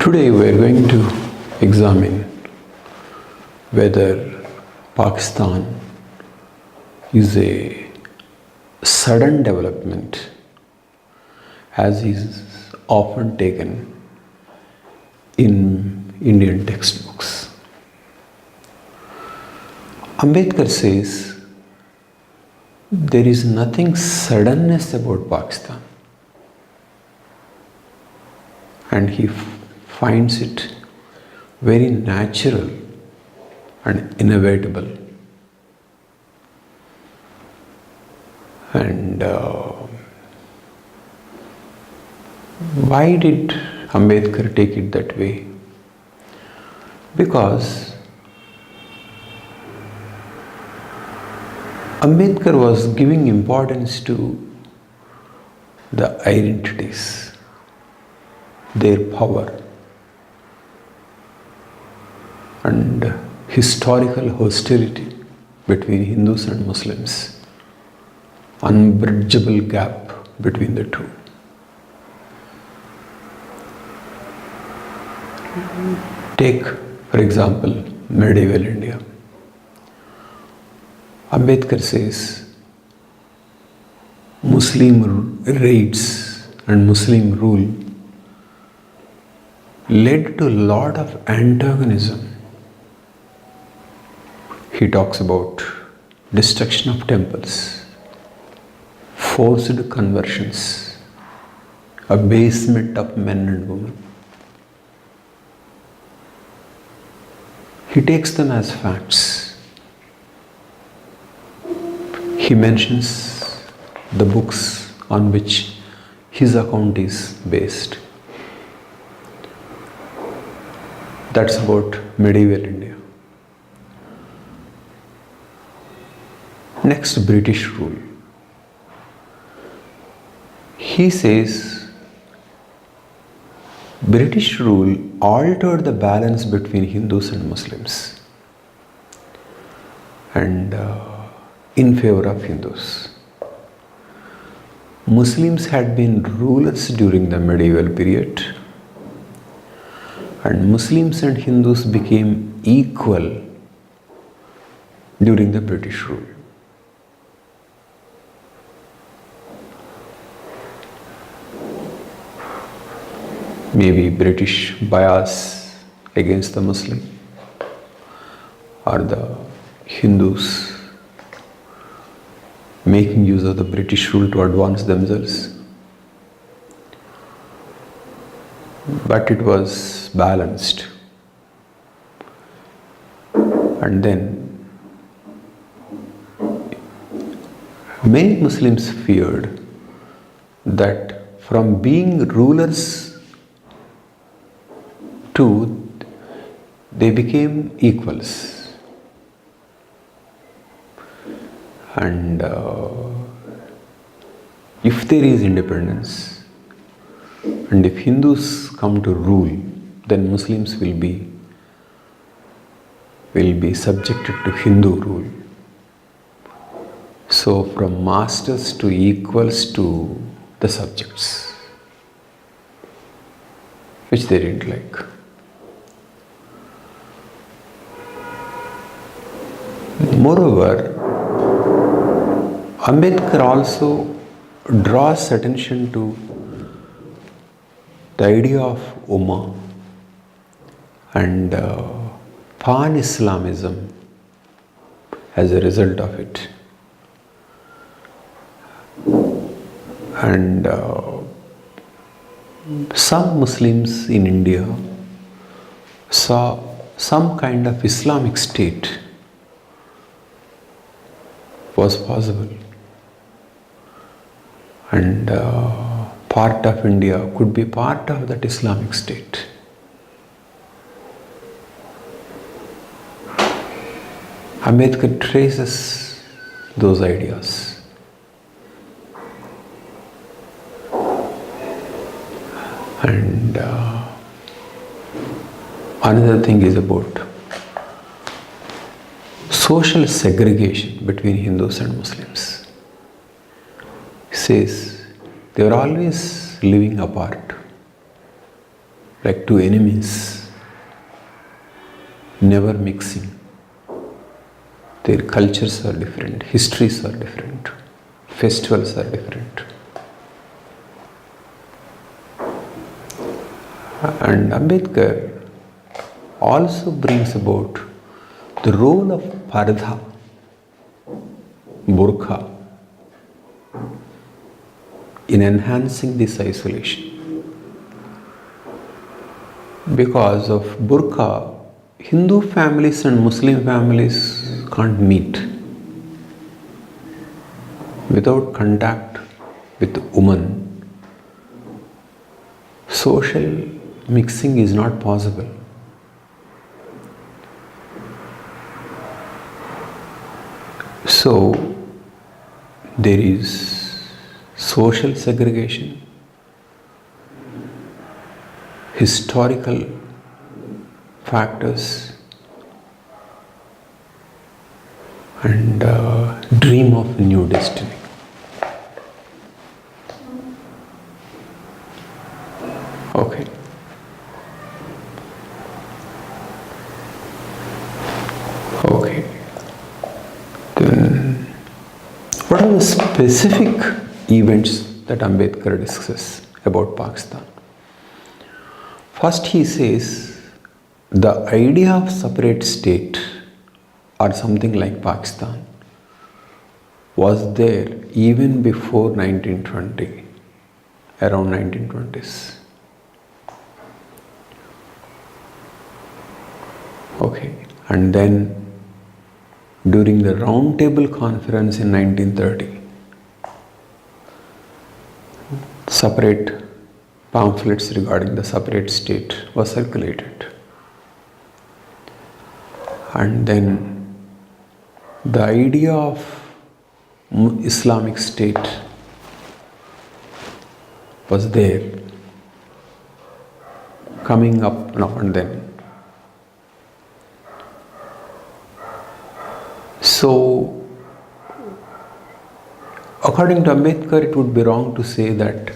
Today we are going to examine whether Pakistan is a sudden development as is often taken in Indian textbooks. Ambedkar says there is nothing suddenness about Pakistan, and he finds it very natural and inevitable. And why did Ambedkar take it that way? Because Ambedkar was giving importance to the identities, their power, and historical hostility between Hindus and Muslims, unbridgeable gap between the two. Take, for example, medieval India. Ambedkar says Muslim raids and Muslim rule led to a lot of antagonism. He talks about destruction of temples, forced conversions, abasement of men and women. He takes them as facts. He mentions the books on which his account is based. That's about medieval India. Next, British rule. He says British rule altered the balance between Hindus and Muslims and in favor of Hindus. Muslims had been rulers during the medieval period, and Muslims and Hindus became equal during the British rule. Maybe British bias against the Muslim, or the Hindus making use of the British rule to advance themselves. But it was balanced. And then many Muslims feared that from being rulers they became equals, and if there is independence and if Hindus come to rule, then Muslims will be subjected to Hindu rule. So from masters to equals to the subjects, which they didn't like. Moreover, Ambedkar also draws attention to the idea of Ummah and pan-Islamism as a result of it. And some Muslims in India saw some kind of Islamic state was possible, and part of India could be part of that Islamic state. Ambedkar traces those ideas. And another thing is about social segregation between Hindus and Muslims. He says they were always living apart. like two enemies, never mixing. Their cultures are different, histories are different, festivals are different. And Ambedkar also brings about the role of pardha, burqa, in enhancing this isolation. Because of burqa, Hindu families and Muslim families can't meet. Without contact with woman, social mixing is not possible. So, there is social segregation, historical factors, and dream of new destiny. Okay. Okay. Then, what are the specific events that Ambedkar discusses about Pakistan? First, he says the idea of separate state or something like Pakistan was there even before 1920, around 1920s. Okay, and then during the Round Table Conference in 1930, separate pamphlets regarding the separate state was circulated. And then the idea of Islamic State was there, coming up now and then. So, according to Ambedkar, it would be wrong to say that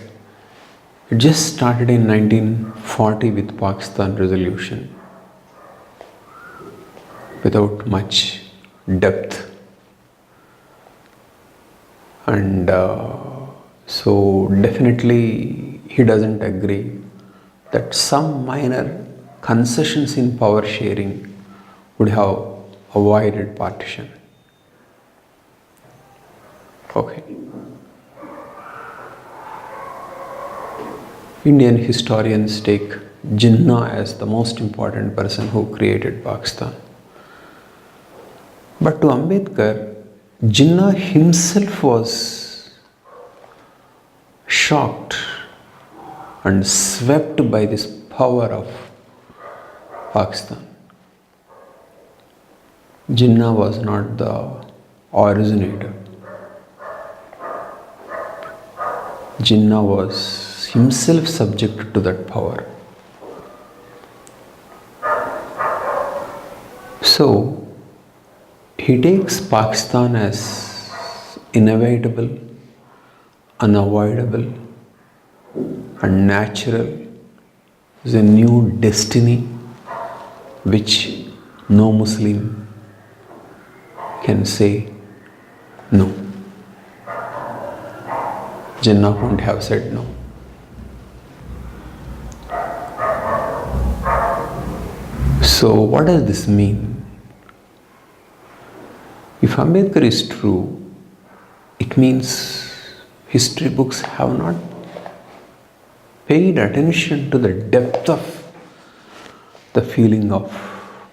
it just started in 1940 with Pakistan resolution without much depth. And so definitely he doesn't agree that some minor concessions in power sharing would have avoided partition. Okay. Indian historians take Jinnah as the most important person who created Pakistan. But to Ambedkar, Jinnah himself was shocked and swept by this power of Pakistan. Jinnah was not the originator. Jinnah was himself subject to that power. So, he takes Pakistan as inevitable, unavoidable, and natural, as a new destiny which no Muslim can say no. Jinnah wouldn't have said no. So, what does this mean? If Ambedkar is true, it means history books have not paid attention to the depth of the feeling of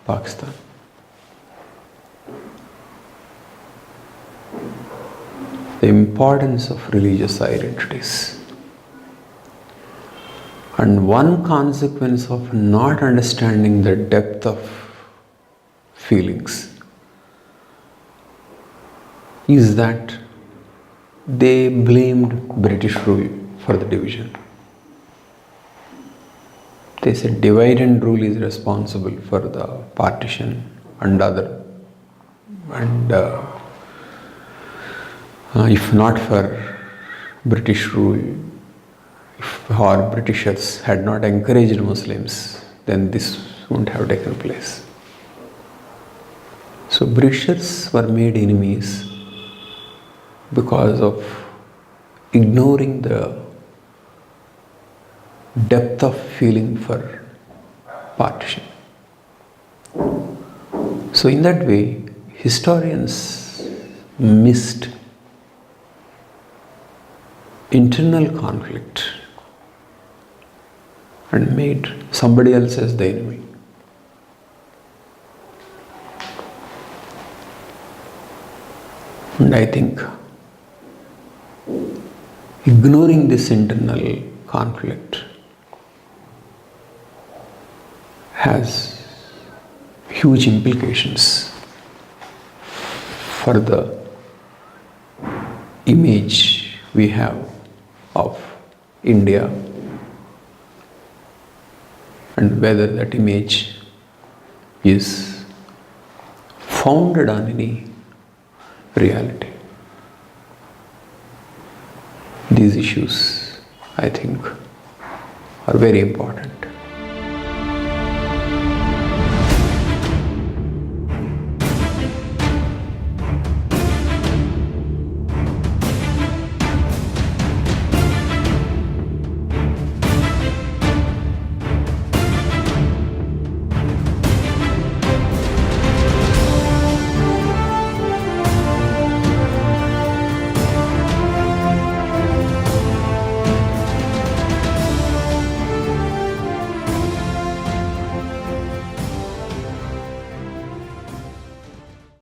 Pakistan. The importance of religious identities. And one consequence of not understanding the depth of feelings is that they blamed British rule for the division. They said divide and rule is responsible for the partition and other. And if not for British rule, if or Britishers had not encouraged Muslims, then this wouldn't have taken place. So Britishers were made enemies because of ignoring the depth of feeling for partition. So in that way, historians missed internal conflict and made somebody else as the enemy. And I think ignoring this internal conflict has huge implications for the image we have of India and whether that image is founded on any reality. These issues, I think, are very important.